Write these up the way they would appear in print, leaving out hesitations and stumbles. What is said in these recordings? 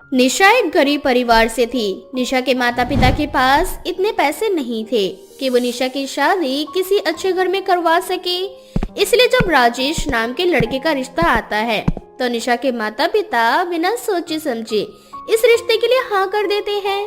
निशा एक गरीब परिवार से थी। निशा के माता पिता के पास इतने पैसे नहीं थे कि वो निशा की शादी किसी अच्छे घर में करवा सके। इसलिए जब राजेश नाम के लड़के का रिश्ता आता है तो निशा के माता पिता बिना सोचे समझे इस रिश्ते के लिए हाँ कर देते हैं।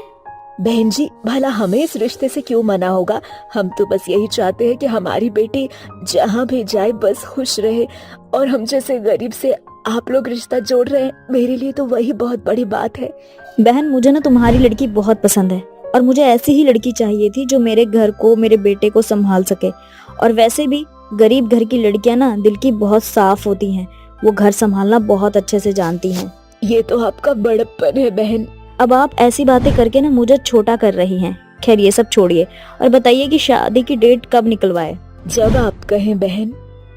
बहन जी, भला हमें इस रिश्ते से क्यों मना होगा। हम तो बस यही चाहते हैं कि हमारी बेटी जहाँ भी जाए बस खुश रहे, और हम जैसे गरीब से आप लोग रिश्ता जोड़ रहे हैं, मेरे लिए तो वही बहुत बड़ी बात है। बहन, मुझे ना तुम्हारी लड़की बहुत पसंद है और मुझे ऐसी ही लड़की चाहिए थी जो मेरे घर को, मेरे बेटे को संभाल सके। और वैसे भी गरीब घर की लड़कियां ना दिल की बहुत साफ होती हैं, वो घर संभालना बहुत अच्छे से जानती हैं। ये तो आपका बड़प्पन है बहन। अब आप ऐसी बातें करके ना मुझे छोटा कर रही हैं। खैर ये सब छोड़िए और बताइए कि शादी की डेट कब निकलवाए। जब आप कहें बहन।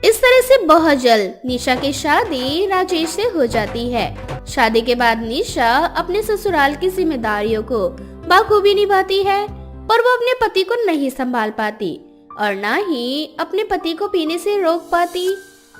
इस तरह से बहुत जल्द निशा की शादी राजेश से हो जाती है। शादी के बाद निशा अपने ससुराल की जिम्मेदारियों को बखूबी निभाती है, पर वो अपने पति को नहीं संभाल पाती और ना ही अपने पति को पीने से रोक पाती।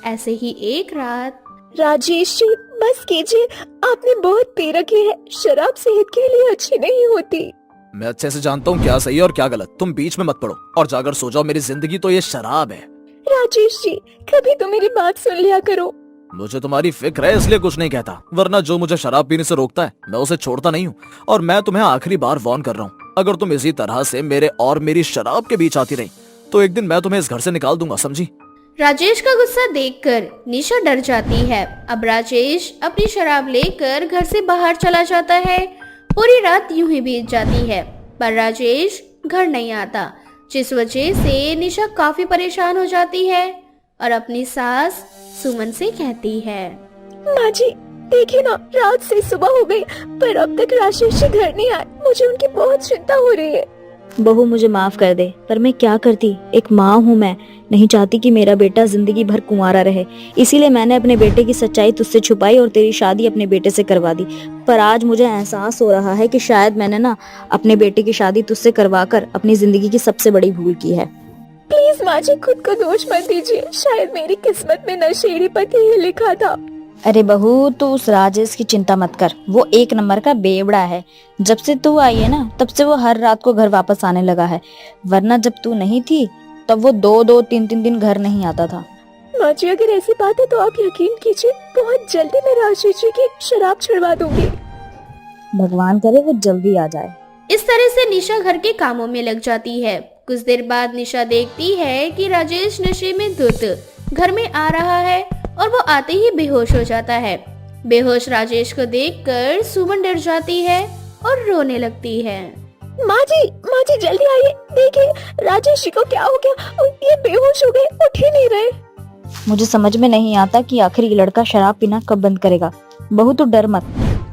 ऐसे ही एक रात, राजेश जी बस कीजिए, आपने बहुत पी रखी है, शराब सेहत के लिए अच्छी नहीं होती। मैं अच्छे से जानता हूँ क्या सही है और क्या गलत। तुम बीच में मत पड़ो और जाकर सो जाओ। मेरी जिंदगी तो ये शराब है। राजेश जी कभी तो मेरी बात सुन लिया करो। मुझे तुम्हारी फिक्र है इसलिए कुछ नहीं कहता, वरना जो मुझे शराब पीने से रोकता है मैं उसे छोड़ता नहीं हूँ। और मैं तुम्हें आखिरी बार वार्न कर रहा हूँ, अगर तुम इसी तरह से मेरे और मेरी शराब के बीच आती रही तो एक दिन मैं तुम्हें इस घर से निकाल दूंगा, समझी। राजेश का गुस्सा देखकर निशा डर जाती है। अब राजेश अपनी शराब लेकर घर से बाहर चला जाता है। पूरी रात यूं ही बीत जाती है पर राजेश घर नहीं आता, जिस वजह से निशा काफी परेशान हो जाती है और अपनी सास सुमन से कहती है, माँ जी देखिए ना, रात से सुबह हो गई पर अब तक राजेश जी घर नहीं आए। मुझे उनकी बहुत चिंता हो रही है। बहू मुझे माफ कर दे, पर मैं क्या करती, एक माँ हूँ, मैं नहीं चाहती कि मेरा बेटा जिंदगी भर कुंवारा रहे। इसीलिए मैंने अपने बेटे की सच्चाई तुझसे छुपाई और तेरी शादी अपने बेटे से करवा दी। पर आज मुझे एहसास हो रहा है कि शायद मैंने ना अपने बेटे की शादी तुझसे करवाकर अपनी जिंदगी की सबसे बड़ी भूल की है। प्लीज माँ जी खुद को दोष मत दीजिए, शायद मेरी किस्मत में नशेड़ी पति ही लिखा था। अरे बहू, तू उस राजेश की चिंता मत कर, वो एक नंबर का बेवड़ा है। जब से तू आई है ना तब से वो हर रात को घर वापस आने लगा है, वरना जब तू नहीं थी तब वो 2-2, 3-3 दिन घर नहीं आता था। माँ जी अगर ऐसी बात है तो आप यकीन कीजिए, बहुत जल्दी मैं राजेश जी की शराब छुड़वा दूंगी। भगवान करे वो जल्दी आ जाए। इस तरह से निशा घर के कामों में लग जाती है। कुछ देर बाद निशा देखती है कि राजेश नशे में धुत घर में आ रहा है और वो आते ही बेहोश हो जाता है। बेहोश राजेश को देखकर सुमन डर जाती है और रोने लगती है। माँ जी जल्दी आइए, देखिए राजेश जी को क्या हो गया, ये बेहोश हो गए, उठ ही नहीं रहे। मुझे समझ में नहीं आता कि आखिर ये लड़का शराब पीना कब बंद करेगा। बहू तू डर मत,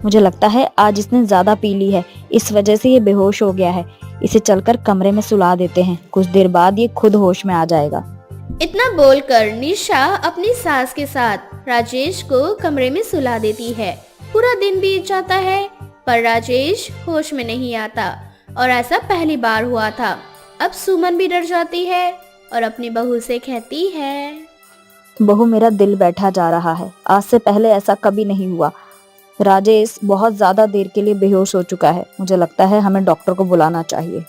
मुझे लगता है आज इसने ज्यादा पी ली है, इस वजह से ये बेहोश हो गया है। इसे चलकर कमरे में सुला देते हैं, कुछ देर बाद ये खुद होश में आ जाएगा। इतना बोलकर निशा अपनी सास के साथ राजेश को कमरे में सुला देती है। पूरा दिन बीत जाता है पर राजेश होश में नहीं आता और ऐसा पहली बार हुआ था। अब सुमन भी डर जाती है और अपनी बहू से कहती है, बहू मेरा दिल बैठा जा रहा है, आज से पहले ऐसा कभी नहीं हुआ। राजेश बहुत ज्यादा देर के लिए बेहोश हो चुका है, मुझे लगता है हमें डॉक्टर को बुलाना चाहिए।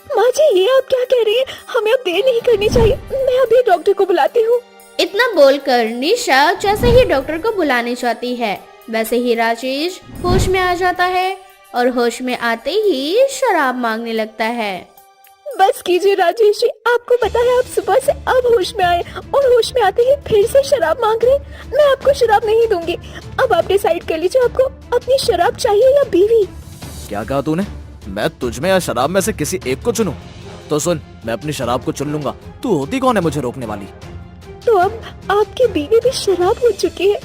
माँ जी ये आप क्या कह रही हैं, हमें अब देर नहीं करनी चाहिए, मैं अभी डॉक्टर को बुलाती हूँ। इतना बोलकर निशा जैसे ही डॉक्टर को बुलाने जाती है वैसे ही राजेश होश में आ जाता है और होश में आते ही शराब मांगने लगता है। बस कीजिए राजेश जी, आपको पता है आप सुबह से अब होश में आए और होश में आते ही फिर से शराब मांग रहे। मैं आपको शराब नहीं दूंगी, अब आप डिसाइड कर लीजिए, आपको अपनी शराब चाहिए या बीवी। क्या कहा तूने? मैं तुझमें या शराब में से किसी एक को चुनूं? तो सुन, मैं अपनी शराब को चुन लूंगा, तू होती कौन है मुझे रोकने वाली? तो अब आपकी बीवी भी शराब हो चुकी है।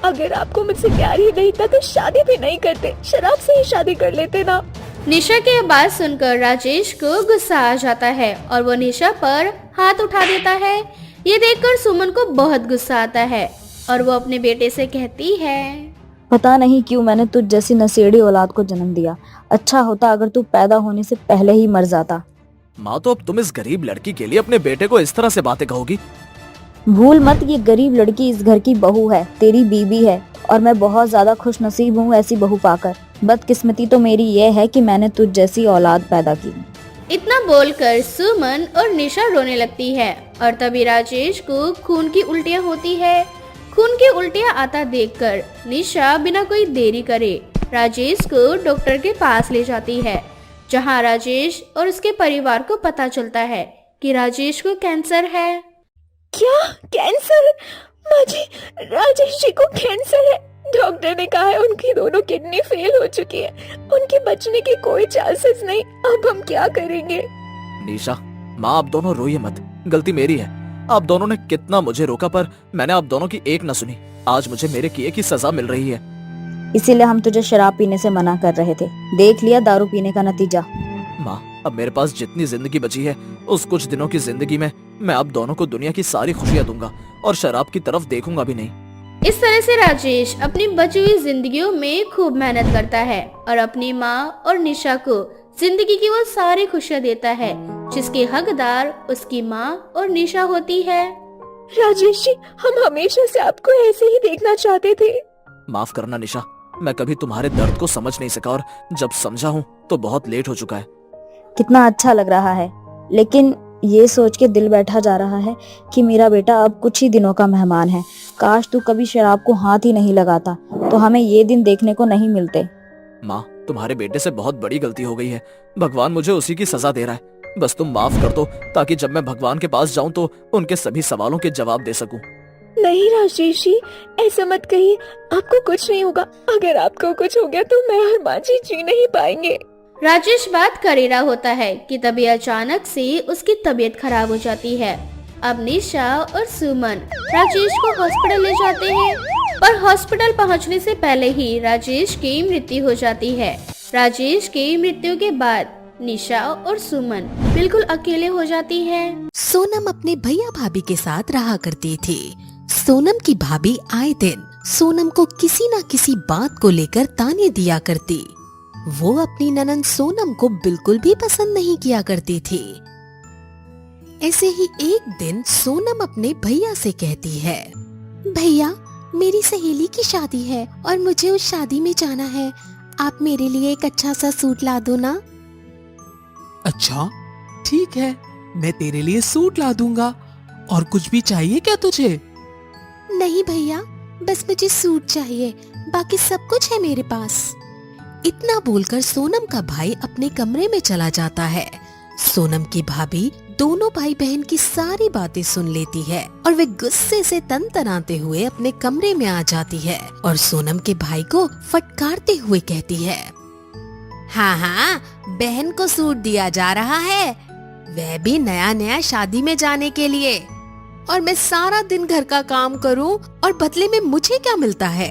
अगर आपको मुझसे प्यार ही नहीं था तो शादी भी नहीं करते, शराब से ही शादी कर लेते ना। निशा की बात सुनकर राजेश को गुस्सा आ जाता है और वो निशा पर हाथ उठा देता है। ये देखकर सुमन को बहुत गुस्सा आता है और वो अपने बेटे से कहती है, पता नहीं क्यों मैंने तुझ जैसी नशेड़ी औलाद को जन्म दिया। अच्छा होता अगर तू पैदा होने से पहले ही मर जाता। माँ तो अब तुम इस गरीब लड़की के लिए अपने बेटे को इस तरह से बातें कहोगी? भूल मत, ये गरीब लड़की इस घर की बहू है, तेरी बीवी है, और मैं बहुत ज्यादा खुश नसीब हूँ ऐसी बहू पाकर। बदकिस्मती तो मेरी ये है कि मैंने तुझ जैसी औलाद पैदा की। इतना बोलकर सुमन और निशा रोने लगती है और तभी राजेश को खून की उल्टियां होती है। खून की उल्टियां आता देखकर निशा बिना कोई देरी करे राजेश को डॉक्टर के पास ले जाती है, जहां राजेश और उसके परिवार को पता चलता है कि राजेश को कैंसर है। क्या कैंसर? माँ जी, राजेश जी को कैंसर है। डॉक्टर ने कहा है उनकी दोनों किडनी फेल हो चुकी है, उनके बचने की कोई चांसेस नहीं। अब हम क्या करेंगे? निशा, माँ आप दोनों रोइए मत, गलती मेरी है। आप दोनों ने कितना मुझे रोका पर मैंने आप दोनों की एक न सुनी। आज मुझे मेरे किए की सजा मिल रही है। इसीलिए हम तुझे शराब पीने से मना कर रहे थे। देख लिया दारू पीने का नतीजा। माँ, अब मेरे पास जितनी जिंदगी बची है उस कुछ दिनों की जिंदगी में मैं आप दोनों को दुनिया की सारी खुशियाँ दूंगा और शराब की तरफ देखूंगा भी नहीं। इस तरह से राजेश अपनी बची हुई जिंदगियों में खूब मेहनत करता है और अपनी माँ और निशा को जिंदगी की वो सारी खुशियाँ देता है जिसकी हकदार उसकी माँ और निशा होती है। राजेश जी, हम हमेशा से आपको ऐसे ही देखना चाहते थे। माफ करना निशा, मैं कभी तुम्हारे दर्द को समझ नहीं सका और जब समझा हूँ तो बहुत लेट हो चुका है। कितना अच्छा लग रहा है, लेकिन ये सोच के दिल बैठा जा रहा है कि मेरा बेटा अब कुछ ही दिनों का मेहमान है। काश तू कभी शराब को हाथ ही नहीं लगाता तो हमें ये दिन देखने को नहीं मिलते। माँ, तुम्हारे बेटे से बहुत बड़ी गलती हो गई है। भगवान मुझे उसी की सजा दे रहा है। बस तुम माफ कर दो ताकि जब मैं भगवान के पास जाऊँ तो उनके सभी सवालों के जवाब दे सकूं। नहीं राजेश जी, ऐसा मत कहिए, आपको कुछ नहीं होगा। अगर आपको कुछ हो गया तो मैं और माँ जी नहीं पाएंगे। राजेश बात कर ही रहा होता है कि तभी अचानक से उसकी तबीयत खराब हो जाती है। अब निशा और सुमन राजेश को हॉस्पिटल ले जाते हैं, पर हॉस्पिटल पहुंचने से पहले ही राजेश की मृत्यु हो जाती है। राजेश की मृत्यु के बाद निशा और सुमन बिल्कुल अकेले हो जाती है। सोनम अपने भैया भाभी के साथ रहा करती थी। सोनम की भाभी आए दिन सोनम को किसी न किसी बात को लेकर ताने दिया करती। वो अपनी ननंद सोनम को बिल्कुल भी पसंद नहीं किया करती थी। ऐसे ही एक दिन सोनम अपने भैया से कहती है, भैया मेरी सहेली की शादी है और मुझे उस शादी में जाना है। आप मेरे लिए एक अच्छा सा सूट ला दो ना। अच्छा ठीक है, मैं तेरे लिए सूट ला दूंगा। और कुछ भी चाहिए क्या तुझे? नहीं भैया, बस मुझे सूट चाहिए, बाकी सब कुछ है मेरे पास। इतना बोलकर सोनम का भाई अपने कमरे में चला जाता है। सोनम की भाभी दोनों भाई बहन की सारी बातें सुन लेती है और वे गुस्से से तनतनाते हुए अपने कमरे में आ जाती है और सोनम के भाई को फटकारते हुए कहती है, हाँ, बहन को सूट दिया जा रहा है, वह भी नया नया शादी में जाने के लिए, और मैं सारा दिन घर का काम करूं और बदले में मुझे क्या मिलता है?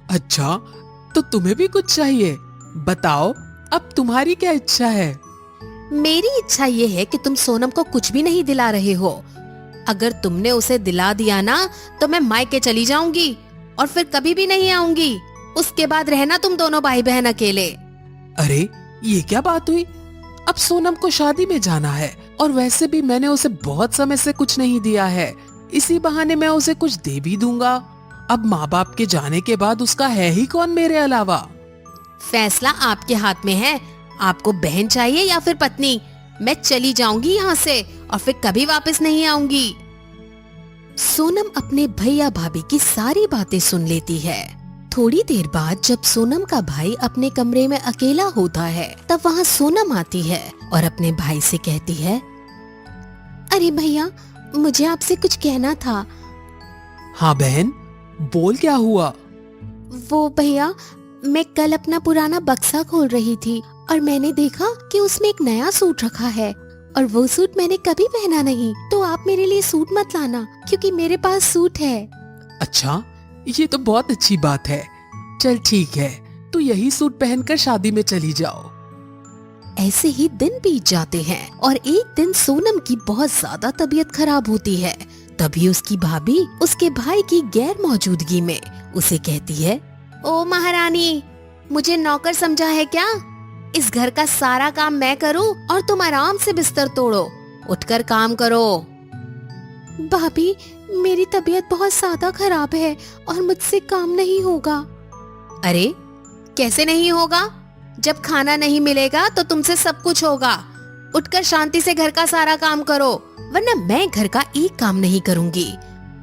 अच्छा, तो तुम्हें भी कुछ चाहिए? बताओ, अब तुम्हारी क्या इच्छा है? मेरी इच्छा ये है कि तुम सोनम को कुछ भी नहीं दिला रहे हो। अगर तुमने उसे दिला दिया ना तो मैं मायके चली जाऊंगी और फिर कभी भी नहीं आऊंगी। उसके बाद रहना तुम दोनों भाई बहन अकेले। अरे ये क्या बात हुई? अब सोनम को शादी में जाना है और वैसे भी मैंने उसे बहुत समय से कुछ नहीं दिया है, इसी बहाने मैं उसे कुछ दे भी दूंगा। अब माँ बाप के जाने के बाद उसका है ही कौन मेरे अलावा? फैसला आपके हाथ में है। आपको बहन चाहिए या फिर पत्नी? मैं चली जाऊंगी यहाँ से और फिर कभी वापस नहीं आऊंगी। सोनम अपने भैया भाभी की सारी बातें सुन लेती है। थोड़ी देर बाद जब सोनम का भाई अपने कमरे में अकेला होता है तब वहाँ सोनम आती है और अपने भाई से कहती है, अरे भैया, मुझे आपसे कुछ कहना था। हाँ बहन, बोल क्या हुआ? वो भैया, मैं कल अपना पुराना बक्सा खोल रही थी और मैंने देखा कि उसमें एक नया सूट रखा है और वो सूट मैंने कभी पहना नहीं, तो आप मेरे लिए सूट मत लाना क्योंकि मेरे पास सूट है। अच्छा, ये तो बहुत अच्छी बात है। चल ठीक है, तू यही सूट पहनकर शादी में चली जाओ। ऐसे ही दिन बीत जाते हैं और एक दिन सोनम की बहुत ज्यादा तबीयत खराब होती है। तभी उसकी भाभी उसके भाई की गैर मौजूदगी में उसे कहती है, ओ महारानी, मुझे नौकर समझा है क्या? इस घर का सारा काम मैं करूं और तुम आराम से बिस्तर तोड़ो। उठकर काम करो। भाभी, मेरी तबीयत बहुत ज्यादा खराब है और मुझसे काम नहीं होगा। अरे, कैसे नहीं होगा? जब खाना नहीं मिलेगा तो तुमसे सब कुछ होगा। उठकर शांति से घर का सारा काम करो, वरना मैं घर का एक काम नहीं करूंगी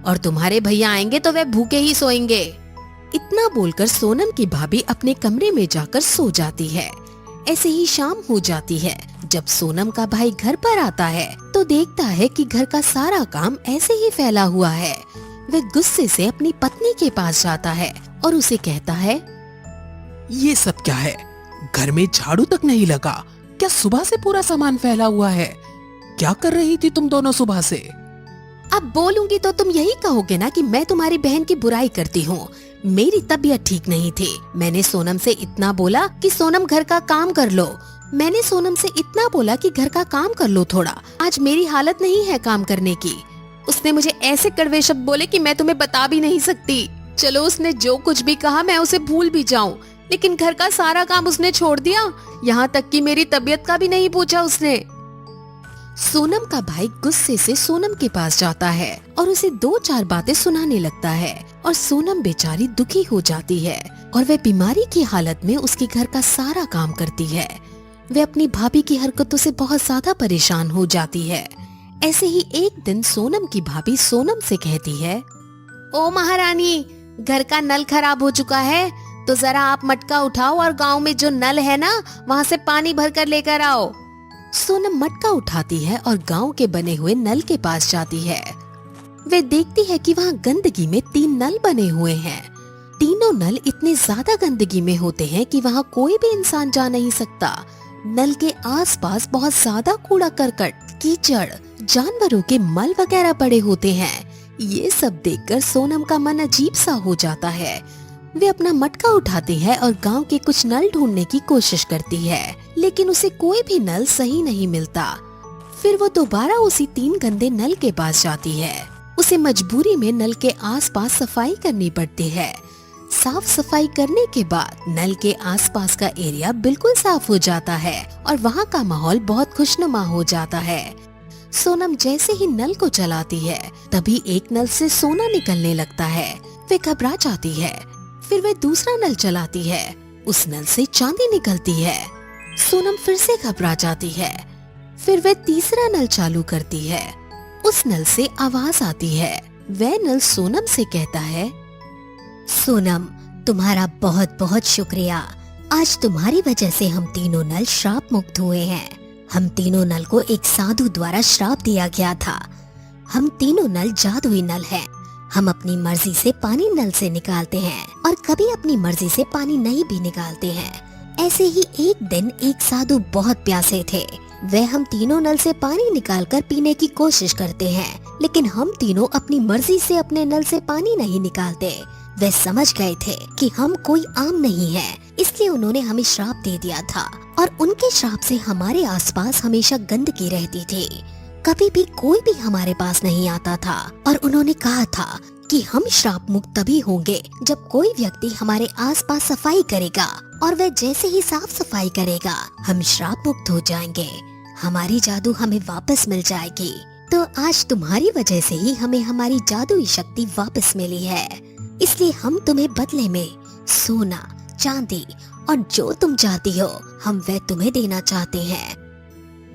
और तुम्हारे भैया आएंगे तो वे भूखे ही सोएंगे। इतना बोलकर सोनम की भाभी अपने कमरे में जाकर सो जाती है। ऐसे ही शाम हो जाती है। जब सोनम का भाई घर पर आता है तो देखता है कि घर का सारा काम ऐसे ही फैला हुआ है। वह गुस्से से अपनी पत्नी के पास जाता है और उसे कहता है, ये सब क्या है? घर में झाड़ू तक नहीं लगा। क्या सुबह से पूरा सामान फैला हुआ है? क्या कर रही थी तुम दोनों सुबह से? अब बोलूंगी तो तुम यही कहोगे ना कि मैं तुम्हारी बहन की बुराई करती हूँ। मेरी तबीयत ठीक नहीं थी। मैंने सोनम से इतना बोला कि सोनम घर का काम कर लो। मैंने सोनम से इतना बोला कि घर का काम कर लो थोड़ा। आज मेरी हालत नहीं है काम करने की। उसने मुझे ऐसे कड़वे शब्द बोले कि मैं तुम्हें बता भी नहीं सकती। चलो उसने जो कुछ भी कहा मैं उसे भूल भी जाऊं, लेकिन घर का सारा काम उसने छोड़ दिया। यहाँ तक कि मेरी तबीयत का भी नहीं पूछा उसने। सोनम का भाई गुस्से से सोनम के पास जाता है और उसे 2-4 बातें सुनाने लगता है और सोनम बेचारी दुखी हो जाती है और वह बीमारी की हालत में उसके घर का सारा काम करती है। वह अपनी भाभी की हरकतों से बहुत ज्यादा परेशान हो जाती है। ऐसे ही एक दिन सोनम की भाभी सोनम से कहती है, ओ महारानी, घर का नल खराब हो चुका है, तो जरा आप मटका उठाओ और गांव में जो नल है ना वहाँ से पानी भर कर लेकर आओ। सोनम मटका उठाती है और गांव के बने हुए नल के पास जाती है। वे देखती है कि वहाँ गंदगी में 3 नल बने हुए हैं। तीनों नल इतने ज्यादा गंदगी में होते हैं कि वहाँ कोई भी इंसान जा नहीं सकता। नल के आसपास बहुत ज्यादा कूड़ा करकट, कीचड़, जानवरों के मल वगैरह पड़े होते हैं। ये सब देखकर सोनम का मन अजीब सा हो जाता है। वे अपना मटका उठाती है और गांव के कुछ नल ढूंढने की कोशिश करती है, लेकिन उसे कोई भी नल सही नहीं मिलता। फिर वो दोबारा उसी 3 गंदे नल के पास जाती है। उसे मजबूरी में नल के आसपास सफाई करनी पड़ती है। साफ सफाई करने के बाद नल के आसपास का एरिया बिल्कुल साफ हो जाता है और वहाँ का माहौल बहुत खुशनुमा हो जाता है। सोनम जैसे ही नल को चलाती है तभी एक नल से सोना निकलने लगता है। वे घबरा जाती है। फिर वे दूसरा नल चलाती है। उस नल से चांदी निकलती है। सोनम फिर से घबरा जाती है। फिर वे तीसरा नल चालू करती है। उस नल से आवाज आती है। वह नल सोनम से कहता है, सोनम, तुम्हारा बहुत बहुत शुक्रिया। आज तुम्हारी वजह से हम तीनों नल श्राप मुक्त हुए हैं। हम तीनों नल को एक साधु द्वारा श्राप दिया गया था। हम तीनों नल जादुई नल हैं। हम अपनी मर्जी से पानी नल से निकालते हैं और कभी अपनी मर्जी से पानी नहीं भी निकालते हैं। ऐसे ही एक दिन एक साधु बहुत प्यासे थे। वह हम तीनों नल से पानी निकालकर पीने की कोशिश करते हैं, लेकिन हम तीनों अपनी मर्जी से अपने नल से पानी नहीं निकालते। वे समझ गए थे कि हम कोई आम नहीं है, इसलिए उन्होंने हमें श्राप दे दिया था और उनके श्राप से हमारे आसपास हमेशा गंदगी रहती थी। कभी भी कोई भी हमारे पास नहीं आता था और उन्होंने कहा था कि हम श्राप मुक्त तभी होंगे जब कोई व्यक्ति हमारे आसपास सफाई करेगा और वह जैसे ही साफ सफाई करेगा हम श्राप मुक्त हो जाएंगे। हमारी जादू हमें वापस मिल जाएगी। तो आज तुम्हारी वजह से ही हमें हमारी जादुई शक्ति वापस मिली है। इसलिए हम तुम्हें बदले में सोना, चांदी और जो तुम चाहती हो हम वह तुम्हें देना चाहते हैं।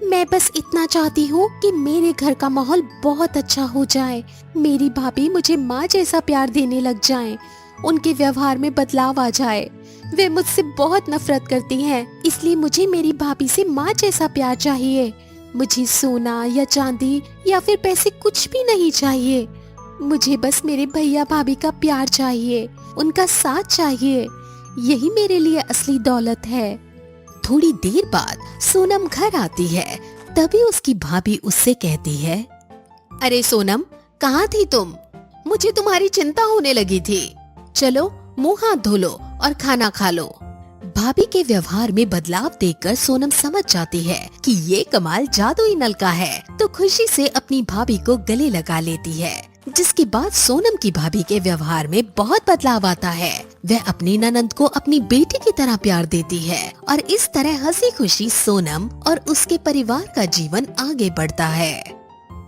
मैं बस इतना चाहती हूँ कि मेरे घर का माहौल बहुत अच्छा हो जाए। मेरी भाभी मुझे माँ जैसा प्यार देने लग जाएं। उनके व्यवहार में बदलाव आ जाए। वे मुझसे बहुत नफरत करती हैं, इसलिए मुझे मेरी भाभी से माँ जैसा प्यार चाहिए। मुझे सोना या चांदी या फिर पैसे कुछ भी नहीं चाहिए। मुझे बस मेरे भैया भाभी का प्यार चाहिए, उनका साथ चाहिए। यही मेरे लिए असली दौलत है। थोड़ी देर बाद सोनम घर आती है। तभी उसकी भाभी उससे कहती है, अरे सोनम, कहाँ थी तुम? मुझे तुम्हारी चिंता होने लगी थी। चलो मुंह हाथ धो लो और खाना खा लो। भाभी के व्यवहार में बदलाव देखकर सोनम समझ जाती है कि ये कमाल जादुई नल का है, तो खुशी से अपनी भाभी को गले लगा लेती है। जिसके बाद सोनम की भाभी के व्यवहार में बहुत बदलाव आता है। वह अपनी ननंद को अपनी बेटी की तरह प्यार देती है और इस तरह हंसी खुशी सोनम और उसके परिवार का जीवन आगे बढ़ता है।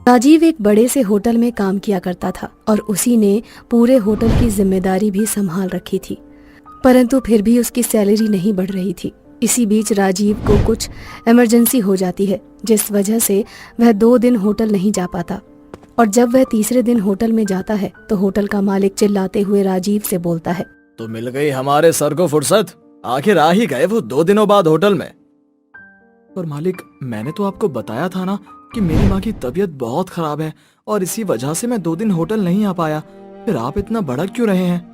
राजीव एक बड़े से होटल में काम किया करता था और उसी ने पूरे होटल की जिम्मेदारी भी संभाल रखी थी। परंतु फिर भी उसकी सैलरी नहीं बढ़ रही थी। इसी बीच राजीव को कुछ इमरजेंसी हो जाती है, जिस वजह से वह 2 दिन होटल नहीं जा पाता। और जब वह तीसरे दिन होटल में जाता है तो होटल का मालिक चिल्लाते हुए राजीव से बोलता है, तो मिल गई हमारे सर को फुर्सत, आखिर आ ही गए वो 2 दिनों बाद होटल में। पर मालिक, मैंने तो आपको बताया था ना कि मेरी माँ की तबीयत बहुत खराब है और इसी वजह से मैं 2 दिन होटल नहीं आ पाया। फिर आप इतना भड़क क्यों रहे हैं?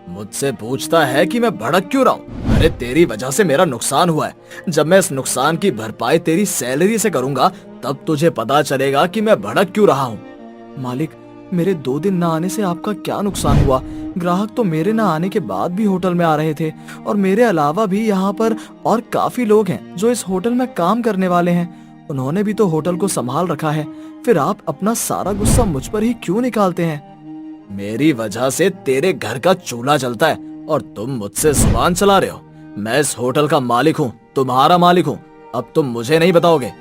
मुझसे पूछता है कि मैं भड़क क्यों रहा हूँ? अरे तेरी वजह से मेरा नुकसान हुआ है। जब मैं इस नुकसान की भरपाई तेरी सैलरी से करूंगा तब तुझे पता चलेगा कि मैं भड़क क्यों रहा हूँ। मालिक, मेरे 2 दिन ना आने से आपका क्या नुकसान हुआ? ग्राहक तो मेरे ना आने के बाद भी होटल में आ रहे थे और मेरे अलावा भी यहाँ पर और काफी लोग हैं जो इस होटल में काम करने वाले हैं। उन्होंने भी तो होटल को संभाल रखा है। फिर आप अपना सारा गुस्सा मुझ पर ही क्यों निकालते हैं? मेरी वजह से तेरे घर का चूल्हा जलता है और तुम मुझसे जुबान चला रहे हो। मैं इस होटल का मालिक हूँ, तुम्हारा मालिक हूँ। अब तुम मुझे नहीं बताओगे?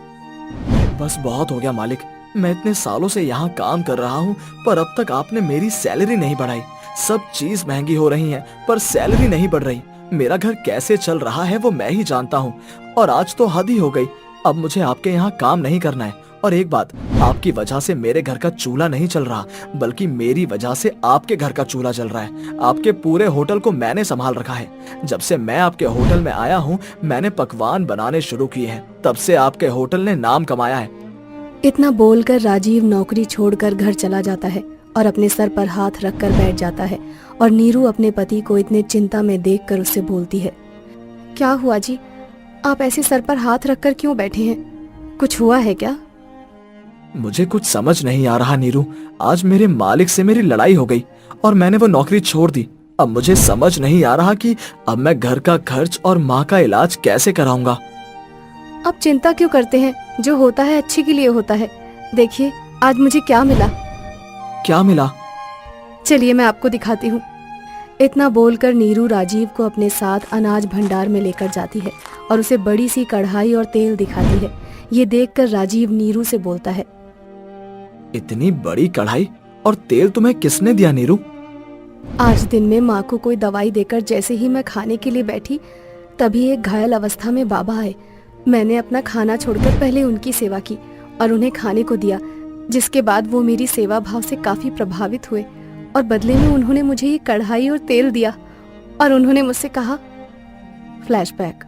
बस बहुत हो गया मालिक, मैं इतने सालों से यहाँ काम कर रहा हूँ पर अब तक आपने मेरी सैलरी नहीं बढ़ाई। सब चीज महंगी हो रही है पर सैलरी नहीं बढ़ रही। मेरा घर कैसे चल रहा है वो मैं ही जानता हूँ और आज तो हद ही हो गई। अब मुझे आपके यहाँ काम नहीं करना है। और एक बात, आपकी वजह से मेरे घर का चूल्हा नहीं चल रहा बल्कि मेरी वजह से आपके घर का चूल्हा चल रहा है। आपके पूरे होटल को मैंने संभाल रखा है। जब से मैं आपके होटल में आया हूँ मैंने पकवान बनाने शुरू किए हैं, तब से आपके होटल ने नाम कमाया है। इतना बोलकर राजीव नौकरी छोड़कर घर चला जाता है और अपने सर पर हाथ रखकर बैठ जाता है। और नीरू अपने पति को इतने चिंता में देखकर उससे बोलती है, क्या हुआ जी, आप ऐसे सर पर हाथ रखकर क्यों बैठे हैं? कुछ हुआ है क्या? मुझे कुछ समझ नहीं आ रहा नीरू। आज मेरे मालिक से मेरी लड़ाई हो गई और मैंने वो नौकरी छोड़ दी। अब मुझे समझ नहीं आ रहा कि अब मैं घर का खर्च और माँ का इलाज कैसे कराऊंगा। आप चिंता क्यों करते हैं? जो होता है अच्छे के लिए होता है। देखिए आज मुझे क्या मिला। क्या मिला? चलिए मैं आपको दिखाती हूँ। इतना बोलकर नीरू राजीव को अपने साथ अनाज भंडार में लेकर जाती है और उसे बड़ी सी कढ़ाई और तेल दिखाती है। ये देखकर राजीव नीरू से बोलता है, इतनी बड़ी कढ़ाई और तेल तुम्हें किसने दिया नीरू? आज दिन में माँ को कोई दवाई देकर जैसे ही मैं खाने के लिए बैठी तभी एक घायल अवस्था में बाबा आए। मैंने अपना खाना छोड़कर पहले उनकी सेवा की और उन्हें खाने को दिया, जिसके बाद वो मेरी सेवा भाव से काफी प्रभावित हुए और बदले में उन्होंने मुझे ये कढ़ाई और तेल दिया और उन्होंने मुझसे कहा, फ्लैशबैक।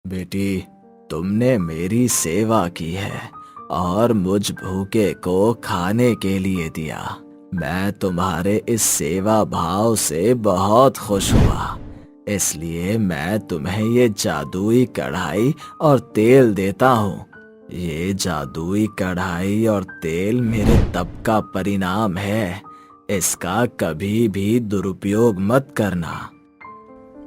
बेटी, तुमने मेरी सेवा की है और मुझ भूखे को खाने के लिए दिया। मैं तुम्हारे इस सेवा भाव से बहुत खुश हुआ, इसलिए मैं तुम्हें ये जादुई कढ़ाई और तेल देता हूँ। ये जादुई कढ़ाई और तेल मेरे तप का परिणाम है। इसका कभी भी दुरुपयोग मत करना।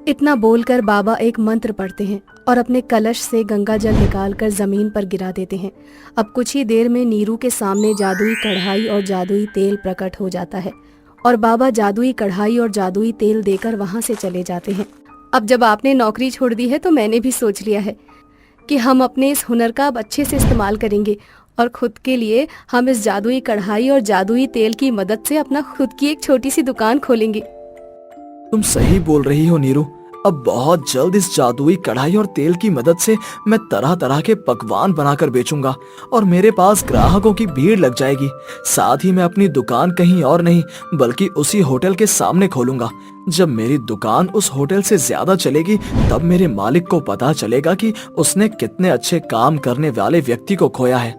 इतना बोलकर बाबा एक मंत्र पढ़ते हैं और अपने कलश से गंगा जल निकालकर जमीन पर गिरा देते हैं। अब कुछ ही देर में नीरू के सामने जादुई कढ़ाई और जादुई तेल प्रकट हो जाता है और बाबा जादुई कढ़ाई और जादुई तेल देकर वहां से चले जाते हैं। अब जब आपने नौकरी छोड़ दी है तो मैंने भी सोच लिया है कि हम अपने इस हुनर का अब अच्छे से इस्तेमाल करेंगे और खुद के लिए हम इस जादुई कढ़ाई और जादुई तेल की मदद से अपना खुद की एक छोटी सी दुकान खोलेंगे। तुम सही बोल रही हो नीरू। अब बहुत जल्द इस जादुई कढ़ाई और तेल की मदद से मैं तरह तरह के पकवान बनाकर बेचूंगा और मेरे पास ग्राहकों की भीड़ लग जाएगी। साथ ही मैं अपनी दुकान कहीं और नहीं बल्कि उसी होटल के सामने खोलूंगा। जब मेरी दुकान उस होटल से ज्यादा चलेगी तब मेरे मालिक को पता चलेगा कि उसने कितने अच्छे काम करने वाले व्यक्ति को खोया है।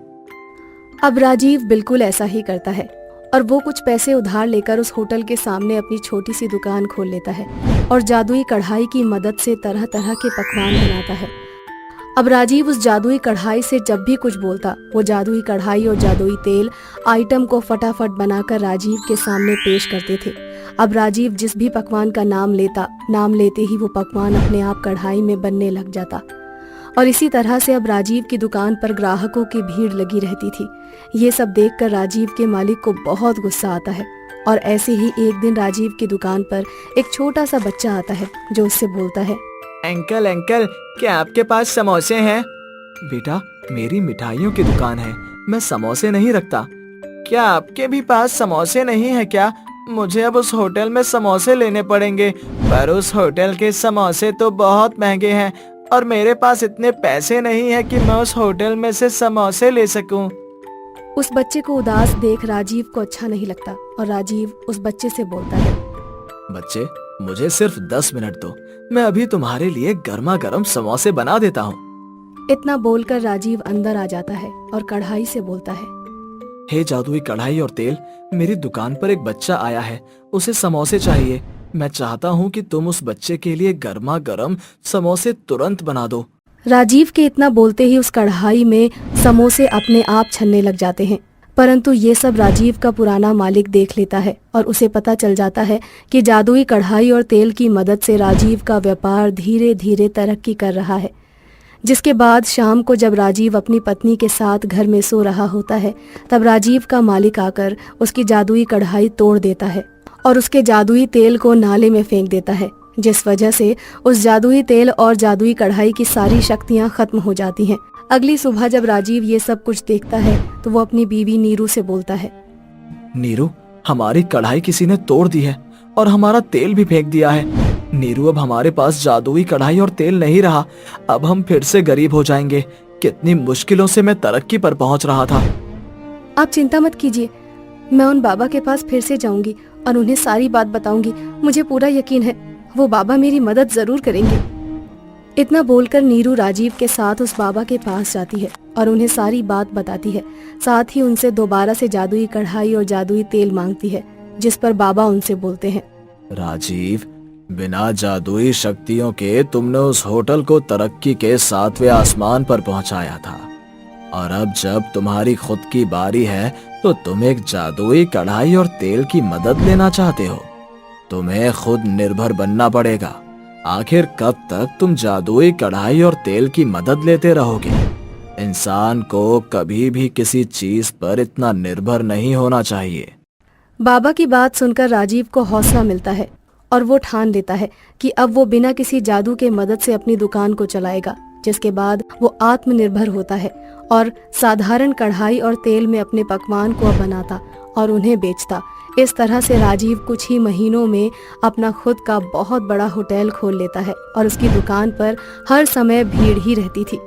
अब राजीव बिल्कुल ऐसा ही करता है और वो कुछ पैसे उधार लेकर उस होटल के सामने अपनी छोटी सी दुकान खोल लेता है और जादुई कढ़ाई की मदद से तरह तरह के पकवान बनाता है। अब राजीव उस जादुई कढ़ाई से जब भी कुछ बोलता वो जादुई कढ़ाई और जादुई तेल आइटम को फटाफट बनाकर राजीव के सामने पेश करते थे। अब राजीव जिस भी पकवान का नाम लेते ही वो पकवान अपने आप कढ़ाई में बनने लग जाता और इसी तरह से अब राजीव की दुकान पर ग्राहकों की भीड़ लगी रहती थी। ये सब देखकर राजीव के मालिक को बहुत गुस्सा आता है और ऐसे ही एक दिन राजीव की दुकान पर एक छोटा सा बच्चा आता है जो उससे बोलता है, अंकल अंकल, क्या आपके पास समोसे हैं? बेटा, मेरी मिठाइयों की दुकान है, मैं समोसे नहीं रखता। क्या आपके भी पास समोसे नहीं है क्या? मुझे अब उस होटल में समोसे लेने पड़ेंगे, पर उस होटल के समोसे तो बहुत महंगे हैं और मेरे पास इतने पैसे नहीं है कि मैं उस होटल में से समोसे ले सकूं। उस बच्चे को उदास देख राजीव को अच्छा नहीं लगता और राजीव उस बच्चे से बोलता है, बच्चे, मुझे सिर्फ 10 मिनट दो, मैं अभी तुम्हारे लिए गर्मा गर्म समोसे बना देता हूँ। इतना बोलकर राजीव अंदर आ जाता है और कढ़ाई से बोलता है, हे जादुई कढ़ाई और तेल, मेरी दुकान पर एक बच्चा आया है, उसे समोसे चाहिए। मैं चाहता हूँ कि तुम उस बच्चे के लिए गर्मा गर्म समोसे तुरंत बना दो। राजीव के इतना बोलते ही उस कढ़ाई में समोसे अपने आप छनने लग जाते हैं, परंतु ये सब राजीव का पुराना मालिक देख लेता है और उसे पता चल जाता है कि जादुई कढ़ाई और तेल की मदद से राजीव का व्यापार धीरे धीरे तरक्की कर रहा है। जिसके बाद शाम को जब राजीव अपनी पत्नी के साथ घर में सो रहा होता है, तब राजीव का मालिक आकर उसकी जादुई कढ़ाई तोड़ देता है और उसके जादुई तेल को नाले में फेंक देता है, जिस वजह से उस जादुई तेल और जादुई कढ़ाई की सारी शक्तियां खत्म हो जाती हैं। अगली सुबह जब राजीव ये सब कुछ देखता है तो वो अपनी बीवी नीरू से बोलता है, नीरू, हमारी कढ़ाई किसी ने तोड़ दी है और हमारा तेल भी फेंक दिया है। नीरू, अब हमारे पास जादुई कढ़ाई और तेल नहीं रहा, अब हम फिर से गरीब हो जाएंगे। कितनी मुश्किलों से मैं तरक्की पर पहुंच रहा था। आप चिंता मत कीजिए, मैं उन बाबा के पास फिर से जाऊंगी और उन्हें सारी बात बताऊंगी। मुझे पूरा यकीन है वो बाबा मेरी मदद जरूर करेंगे। इतना बोलकर नीरू राजीव के साथ उस बाबा के पास जाती है और उन्हें सारी बात बताती है। साथ ही उनसे दोबारा से जादुई कढ़ाई और जादुई तेल मांगती है, जिस पर बाबा उनसे बोलते हैं, राजीव, बिना जादुई शक्तियों के तुमने उस होटल को तरक्की के 7वें आसमान पर पहुंचाया था, और अब जब तुम्हारी खुद की बारी है तो तुम एक जादुई कढ़ाई और तेल की मदद लेना चाहते हो। तुम्हें खुद निर्भर बनना पड़ेगा। आखिर कब तक तुम जादुई कढ़ाई और तेल की मदद लेते रहोगे? इंसान को कभी भी किसी चीज पर इतना निर्भर नहीं होना चाहिए। बाबा की बात सुनकर राजीव को हौसला मिलता है और वो ठान लेता है कि अब वो बिना किसी जादू के मदद से अपनी दुकान को चलाएगा। जिसके बाद वो आत्मनिर्भर होता है और साधारण कढ़ाई और तेल में अपने पकवान को बनाता और उन्हें बेचता। इस तरह से राजीव कुछ ही महीनों में अपना खुद का बहुत बड़ा होटल खोल लेता है और उसकी दुकान पर हर समय भीड़ ही रहती थी।